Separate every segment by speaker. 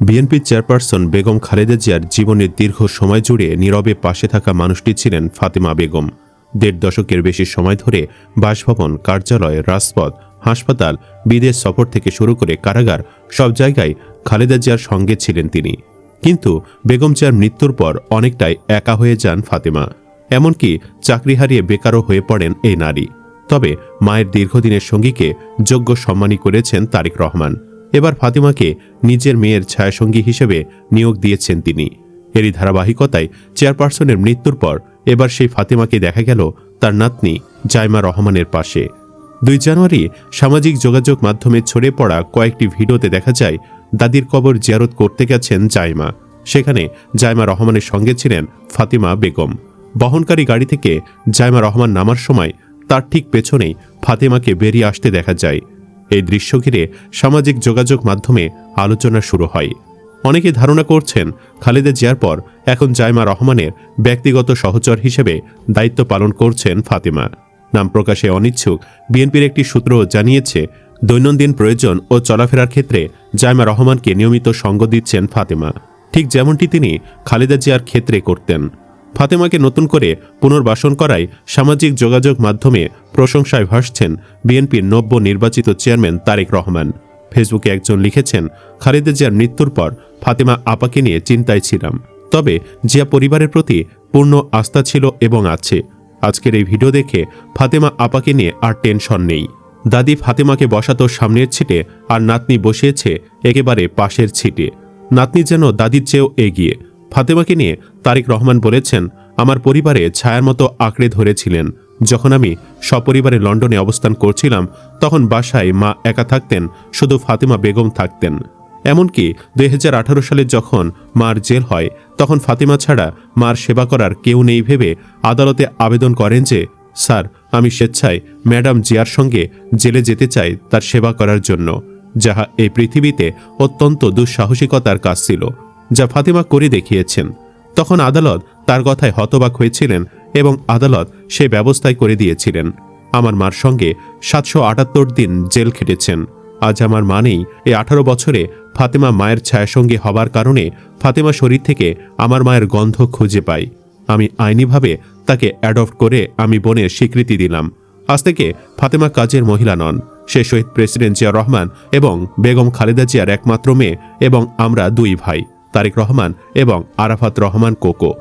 Speaker 1: BNP chairperson Begum Khaleda জিয়ার জীবনের দীর্ঘ সময় জুড়ে নীরবে পাশে থাকা মানুষটি ছিলেন ফাতেমা বেগম। ১.৫ দশকের বেশি সময় ধরে বাসভবন, কার্যালয়, রাজপথ, হাসপাতাল, বিদেশ সফর থেকে শুরু করে কারাগার, সব জায়গায় খালেদা জিয়ার সঙ্গে ছিলেন তিনি। কিন্তু বেগম জিয়ার মৃত্যুর পর অনেকটাই একা হয়ে যান ফাতেমা। এমনকি চাকরি হারিয়ে বেকারও হয়ে পড়েন এই নারী। তবে মায়ের দীর্ঘদিনের সঙ্গীকে যোগ্য সম্মানী করেছেন তারেক রহমান। এবার ফাতেমাকে নিজের মেয়ের ছায়াসঙ্গী হিসেবে নিয়োগ দিয়েছেন তিনি। এরই ধারাবাহিকতায় চেয়ারপারসনের মৃত্যুর পর এবার সেই ফাতেমাকে দেখা গেল তার নাতনি জাইমা রহমানের পাশে। ২ জানুয়ারি সামাজিক যোগাযোগ মাধ্যমে ছড়িয়ে পড়া কয়েকটি ভিডিওতে দেখা যায় দাদির কবর জিয়ারত করতে গেছেন জাইমা। সেখানে জাইমা রহমানের সঙ্গে ছিলেন ফাতেমা বেগম। বহনকারী গাড়ি থেকে জাইমা রহমান নামার সময় তার ঠিক পেছনেই ফাতেমাকে বেরিয়ে আসতে দেখা যায়। এই দৃশ্য ঘিরে সামাজিক যোগাযোগ মাধ্যমে আলোচনা শুরু হয়। অনেকে ধারণা করছেন খালেদা জিয়ার পর এখন জাইমা রহমানের ব্যক্তিগত সহচর হিসেবে দায়িত্ব পালন করছেন ফাতেমা। নাম প্রকাশে অনিচ্ছুক বিএনপির একটি সূত্র জানিয়েছে, দৈনন্দিন প্রয়োজন ও চলাফেরার ক্ষেত্রে জাইমা রহমানকে নিয়মিত সঙ্গ দিচ্ছেন ফাতেমা, ঠিক যেমনটি তিনি খালেদা জিয়ার ক্ষেত্রে করতেন। ফাতেমাকে নতুন করে পুনর্বাসন করায় সামাজিক যোগাযোগ মাধ্যমে প্রশংসায় ভাসছেন বিএনপির নব্য নির্বাচিত চেয়ারম্যান তারেক রহমান। ফেসবুকে একজন লিখেছেন, খালেদা জিয়ার মৃত্যুর পর ফাতেমা আপাকে নিয়ে চিন্তায় ছিলাম, তবে জিয়া পরিবারের প্রতি পূর্ণ আস্থা ছিল এবং আছে। আজকের এই ভিডিও দেখে ফাতেমা আপাকে নিয়ে আর টেনশন নেই। দাদি ফাতেমাকে বসাতো সামনের ছিটে, আর নাতনি বসিয়েছে একেবারে পাশের ছিটে। নাতনি যেন দাদির চেয়েও এগিয়ে। ফাতেমাকে নিয়ে তারেক রহমান বলেছেন, আমার পরিবারে ছায়ার মতো আঁকড়ে ধরেছিলেন। যখন আমি সপরিবারে লন্ডনে অবস্থান করছিলাম তখন বাসায় মা একা থাকতেন, শুধু ফাতেমা বেগম থাকতেন। এমনকি ২০১৮ সালে যখন মার জেল হয় তখন ফাতেমা ছাড়া মার সেবা করার কেউ নেই ভেবে আদালতে আবেদন করেন যে, স্যার, আমি স্বেচ্ছায় ম্যাডাম জিয়ার সঙ্গে জেলে যেতে চাই তার সেবা করার জন্য, যাহা এই পৃথিবীতে অত্যন্ত দুঃসাহসিকতার কাজ ছিল, যা ফাতেমা করে দেখিয়েছেন। তখন আদালত তার কথায় হতবাক হয়েছিলেন এবং আদালত সে ব্যবস্থাই করে দিয়েছিলেন। আমার মার সঙ্গে ৭৭৮ দিন জেল খেটেছেন। আজ আমার মা নেই। এই ১৮ বছরে ফাতেমা মায়ের ছায়াসঙ্গী হবার কারণে ফাতেমা শরীর থেকে আমার মায়ের গন্ধ খুঁজে পাই। আমি আইনিভাবে তাকে অ্যাডপ্ট করে আমি বোনের স্বীকৃতি দিলাম। আজ থেকে ফাতেমা কাজের মহিলা নন, সে শহীদ প্রেসিডেন্ট জিয়া রহমান এবং বেগম খালেদা জিয়ার একমাত্র মেয়ে এবং আমরা 2 ভাই, তারেক রহমান এবং আরাফাত রহমান কোকো।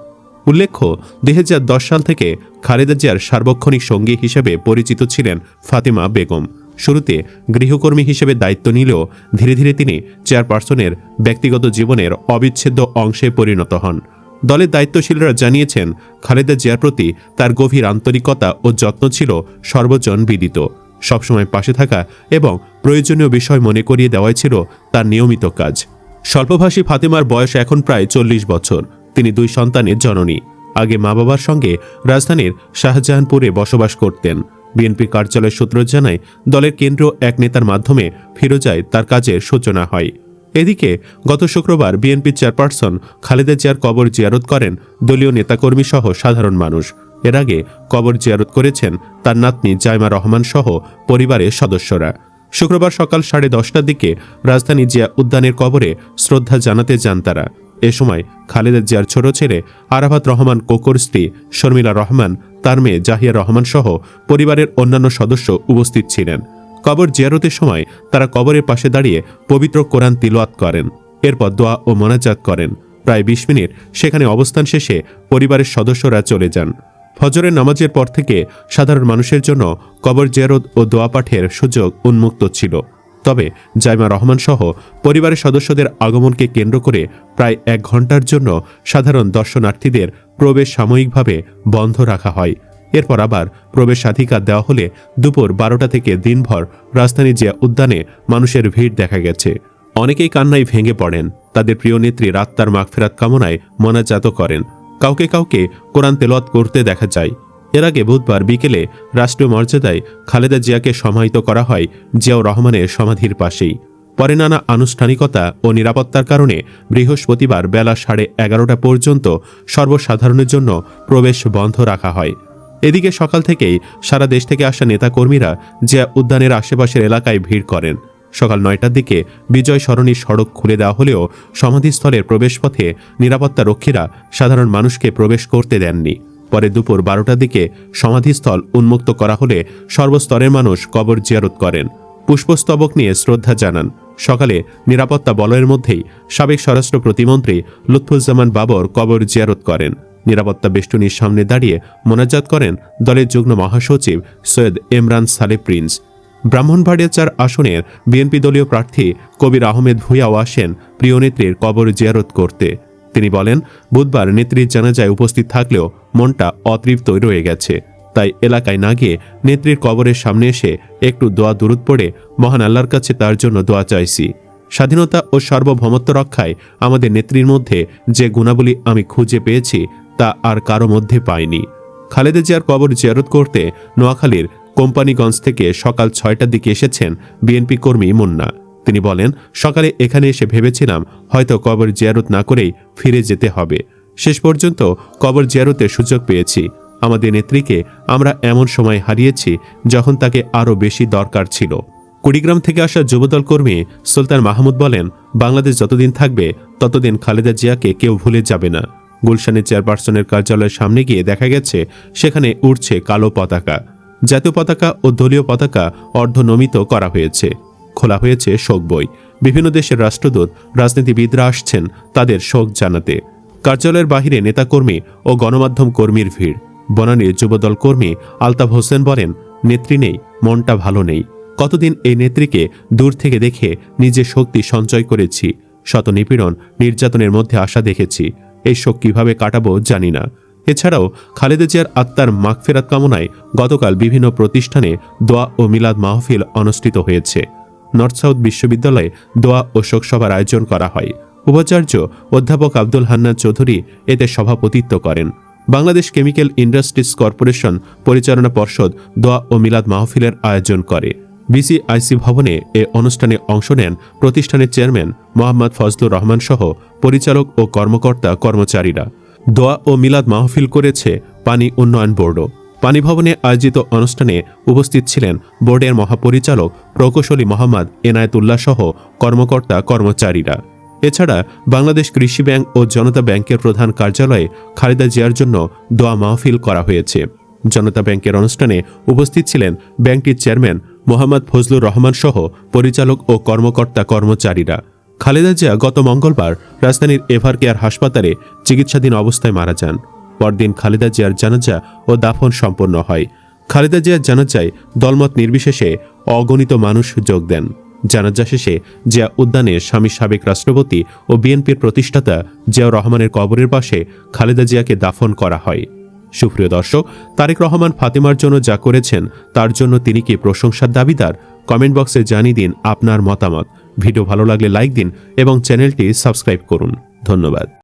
Speaker 1: উল্লেখ্য, ২০১০ সাল থেকে খালেদা জিয়ার সার্বক্ষণিক সঙ্গী হিসেবে পরিচিত ছিলেন ফাতেমা বেগম। শুরুতে গৃহকর্মী হিসেবে দায়িত্ব নিলেও ধীরে ধীরে তিনি চেয়ারপারসনের ব্যক্তিগত জীবনের অবিচ্ছেদ্য অংশে পরিণত হন। দলের দায়িত্বশীলরা জানিয়েছেন, খালেদা জিয়ার প্রতি তার গভীর আন্তরিকতা ও যত্ন ছিল সর্বজন বিদিত। সবসময় পাশে থাকা এবং প্রয়োজনীয় বিষয় মনে করিয়ে দেওয়াই ছিল তার নিয়মিত কাজ। স্বল্পভাষী ফাতেমার বয়স এখন প্রায় ৪০ বছর। তিনি 2 সন্তানের জননী। আগে মা বাবার সঙ্গে রাজধানীর শাহজাহানপুরে বসবাস করতেন। বিএনপি কার্যালয় সূত্র জানায়, দলের কেন্দ্রীয় এক নেতার মাধ্যমে ফিরোজায় তার কাজের সূচনা হয়। এদিকে গত শুক্রবার বিএনপি চেয়ারপারসন খালেদা জিয়ার কবর জিয়ারত করেন দলীয় নেতাকর্মী সহ সাধারণ মানুষ। এর আগে কবর জিয়ারত করেছেন তার নাতনি জাইমা রহমান সহ পরিবারের সদস্যরা। শুক্রবার সকাল 10:30টার দিকে রাজধানী জিয়া উদ্যানের কবরে শ্রদ্ধা জানাতে যান তারা। এ সময় খালেদা জিয়ার ছোট ছেলে আরাফাত রহমান কোকোর স্ত্রী শর্মিলা রহমান, তার মেয়ে জাহিয়া রহমান সহ পরিবারের অন্যান্য সদস্য উপস্থিত ছিলেন। কবর জিয়ারতের সময় তারা কবরের পাশে দাঁড়িয়ে পবিত্র কোরআন তিলাওয়াত করেন। এরপর দোয়া ও মোনাজাত করেন। প্রায় 20 মিনিট সেখানে অবস্থান শেষে পরিবারের সদস্যরা চলে যান। ফজরের নামাজের পর থেকে সাধারণ মানুষের জন্য কবর জিয়ারত ও দোয়া পাঠের সুযোগ উন্মুক্ত ছিল। তবে জাইমা রহমান সহ পরিবারের সদস্যদের আগমনকে কেন্দ্র করে প্রায় 1 ঘন্টার জন্য সাধারণ দর্শনার্থীদের প্রবেশ সাময়িকভাবে বন্ধ রাখা হয়। এরপর আবার প্রবেশাধিকার দেওয়া হলে দুপুর 12টা থেকে দিনভর রাজধানী জিয়া উদ্যানে মানুষের ভিড় দেখা গেছে। অনেকেই কান্নায় ভেঙে পড়েন। তাদের প্রিয় নেত্রীর আত্মার মাগফিরাত কামনায় মোনাজাত করেন। কাউকে কাউকে কোরআন তেলাওয়াত করতে দেখা যায়। এর আগে বুধবার বিকেলে রাষ্ট্রীয় মর্যাদায় খালেদা জিয়াকে সমাহিত করা হয় জিয়াউর রহমানের সমাধির পাশেই। পরে নানা আনুষ্ঠানিকতা ও নিরাপত্তার কারণে বৃহস্পতিবার বেলা 11:30 পর্যন্ত সর্বসাধারণের জন্য প্রবেশ বন্ধ রাখা হয়। এদিকে সকাল থেকেই সারা দেশ থেকে আসা নেতাকর্মীরা জিয়া উদ্যানের আশেপাশের এলাকায় ভিড় করেন। সকাল 9টার দিকে বিজয় সরণির সড়ক খুলে দেওয়া হলেও সমাধিস্থলের প্রবেশপথে নিরাপত্তা রক্ষীরা সাধারণ মানুষকে প্রবেশ করতে দেননি। পরে দুপুর 12টার দিকে সমাধিস্থল উন্মুক্ত করা হলে সর্বস্তরের মানুষ কবর জিয়ারত করেন, পুষ্পস্তবক নিয়ে শ্রদ্ধা জানান। সকালে নিরাপত্তা বলয়ের মধ্যেই সাবেক স্বরাষ্ট্র প্রতিমন্ত্রী লুৎফুজ্জামান বাবর কবর জিয়ারত করেন। নিরাপত্তা বেষ্টনীর সামনে দাঁড়িয়ে মোনাজাত করেন দলের যুগ্ম মহাসচিব সৈয়দ ইমরান সালে প্রিন্স। ব্রাহ্মণবাড়িয়া 4 আসনের বিএনপি দলীয় প্রার্থী কবির আহমেদ ভূঁইয়াও আসেন প্রিয় নেত্রীর কবর জিয়ারত করতে। তিনি বলেন, বুধবার নেত্রীর জানাজায় উপস্থিত থাকলেও মনটা অতৃপ্তই রয়ে গেছে, তাই এলাকায় না গিয়ে নেত্রীর কবরের সামনে এসে একটু দোয়া দুরুদ পড়ে মহান আল্লাহর কাছে তার জন্য দোয়া চাইছি। স্বাধীনতা ও সার্বভৌমত্ব রক্ষায় আমাদের নেত্রীর মধ্যে যে গুণাবলী আমি খুঁজে পেয়েছি তা আর কারো মধ্যে পাইনি। খালেদা জিয়ার কবর জিয়ারত করতে নোয়াখালীর কোম্পানিগঞ্জ থেকে সকাল 6টার দিকে এসেছেন বিএনপি কর্মী মুন্না। তিনি বলেন, সকালে এখানে এসে ভেবেছিলাম হয়তো কবর জিয়ারত না করেই ফিরে যেতে হবে। শেষ পর্যন্ত কবর জিয়ারতের সুযোগ পেয়েছি। আমাদের নেত্রীকে আমরা এমন সময় হারিয়েছি যখন তাকে আরও বেশি দরকার ছিল। কুড়িগ্রাম থেকে আসা যুবদল কর্মী সুলতান মাহমুদ বলেন, বাংলাদেশ যতদিন থাকবে ততদিন খালেদা জিয়াকে কেউ ভুলে যাবে না। গুলশানের চেয়ারপারসনের কার্যালয়ের সামনে গিয়ে দেখা গেছে সেখানে উড়ছে কালো পতাকা। জাতীয় পতাকা ও দলীয় পতাকা অর্ধনমিত করা হয়েছে। খোলা হয়েছে শোক বই। বিভিন্ন দেশের রাষ্ট্রদূত, রাজনীতিবিদরা আসছেন তাদের শোক জানাতে। কার্যালয়ের বাহিরে নেতাকর্মী ও গণমাধ্যম কর্মীর ভিড়। বনানীর যুবদল কর্মী আলতাফ হোসেন বলেন, নেত্রী নেই, মনটা ভালো নেই। কতদিন এই নেত্রীকে দূর থেকে দেখে নিজের শক্তি সঞ্চয় করেছি। শত নিপীড়ন, নির্যাতনের মধ্যে আশা দেখেছি। এই শোক কিভাবে কাটাবো জানি না। এছাড়াও খালেদা জিয়ার আত্মার মাগফিরাত কামনায় গতকাল বিভিন্ন প্রতিষ্ঠানে দোয়া ও মিলাদ মাহফিল অনুষ্ঠিত হয়েছে। নর্থ সাউথ বিশ্ববিদ্যালয়ে দোয়া ও শোকসভার আয়োজন করা হয়। উপাচার্য অধ্যাপক আব্দুল হান্নান চৌধুরী এতে সভাপতিত্ব করেন। বাংলাদেশ কেমিক্যাল ইন্ডাস্ট্রিজ কর্পোরেশন পরিচালনা পর্ষদ দোয়া ও মিলাদ মাহফিলের আয়োজন করে। বিসিআইসি ভবনে এ অনুষ্ঠানে অংশ নেন প্রতিষ্ঠানের চেয়ারম্যান মোহাম্মদ ফজলুর রহমান সহ পরিচালক ও কর্মকর্তা কর্মচারীরা। দোয়া ও মিলাদ মাহফিল করেছে পানি উন্নয়ন বোর্ডও। পানি ভবনে আয়োজিত অনুষ্ঠানে উপস্থিত ছিলেন বোর্ডের মহাপরিচালক প্রকৌশলী মোহাম্মদ এনায়েতুল্লাহ সহ কর্মকর্তা কর্মচারীরা। এছাড়া বাংলাদেশ কৃষি ব্যাংক ও জনতা ব্যাংকের প্রধান কার্যালয়ে খালেদা জিয়ার জন্য দোয়া মাহফিল করা হয়েছে। জনতা ব্যাংকের অনুষ্ঠানে উপস্থিত ছিলেন ব্যাংকটির চেয়ারম্যান মোহাম্মদ ফজলুর রহমান সহ পরিচালক ও কর্মকর্তা কর্মচারীরা। খালেদা জিয়া গত মঙ্গলবার রাজধানীর এভারকেয়ার হাসপাতালে চিকিৎসাধীন অবস্থায় মারা যান। পরদিন খালেদা জিয়ার জানাজা ও দাফন সম্পন্ন হয়। খালেদা জিয়ার জানাজায় দলমত নির্বিশেষে অগণিত মানুষ যোগ দেন। জানাজা শেষে জিয়া উদ্যানে স্বামী সাবেক রাষ্ট্রপতি ও বিএনপির প্রতিষ্ঠাতা জিয়াউর রহমানের কবরের পাশে খালেদা জিয়াকে দাফন করা হয়। সুপ্রিয় দর্শক, তারেক রহমান ফাতেমার জন্য যা করেছেন তার জন্য তিনি কি প্রশংসার দাবিদার? কমেন্ট বক্সে জানিয়ে দিন আপনার মতামত। ভিডিও ভালো লাগলে লাইক দিন এবং চ্যানেলটি সাবস্ক্রাইব করুন। ধন্যবাদ।